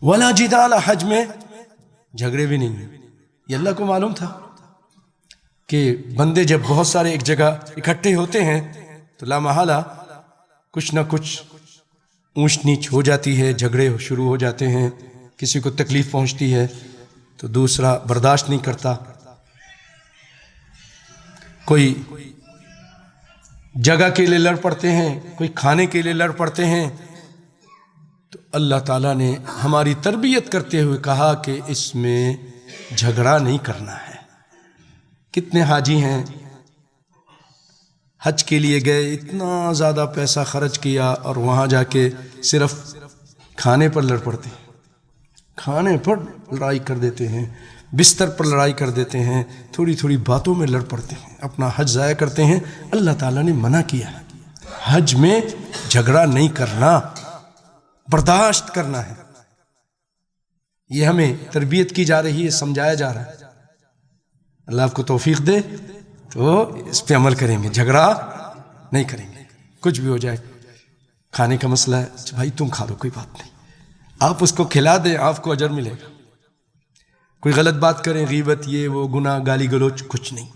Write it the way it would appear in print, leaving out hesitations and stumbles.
ولا جدال، حج میں جھگڑے بھی نہیں ہیں۔ یہ اللہ کو معلوم تھا کہ بندے جب بہت سارے ایک جگہ اکٹھے ہوتے ہیں تو لا محالہ کچھ نہ کچھ اونچ نیچ ہو جاتی ہے، جھگڑے شروع ہو جاتے ہیں، کسی کو تکلیف پہنچتی ہے تو دوسرا برداشت نہیں کرتا، کوئی جگہ کے لیے لڑ پڑتے ہیں، کوئی کھانے کے لیے لڑ پڑتے ہیں۔ تو اللہ تعالیٰ نے ہماری تربیت کرتے ہوئے کہا کہ اس میں جھگڑا نہیں کرنا ہے۔ کتنے حاجی ہیں حج کے لیے گئے، اتنا زیادہ پیسہ خرچ کیا اور وہاں جا کے صرف کھانے پر لڑ پڑتے ہیں، کھانے پر لڑائی کر دیتے ہیں، بستر پر لڑائی کر دیتے ہیں، تھوڑی تھوڑی باتوں میں لڑ پڑتے ہیں، اپنا حج ضائع کرتے ہیں۔ اللہ تعالیٰ نے منع کیا ہے، حج میں جھگڑا نہیں کرنا، برداشت کرنا ہے۔ یہ ہمیں تربیت کی جا رہی ہے، سمجھایا جا رہا ہے۔ اللہ آپ کو توفیق دے تو اس پہ عمل کریں گے، جھگڑا نہیں کریں گے۔ کچھ بھی ہو جائے، کھانے کا مسئلہ ہے، بھائی تم کھا لو کوئی بات نہیں، آپ اس کو کھلا دیں، آپ کو اجر ملے گا۔ کوئی غلط بات کریں، غیبت، یہ وہ، گناہ، گالی گلوچ، کچھ نہیں۔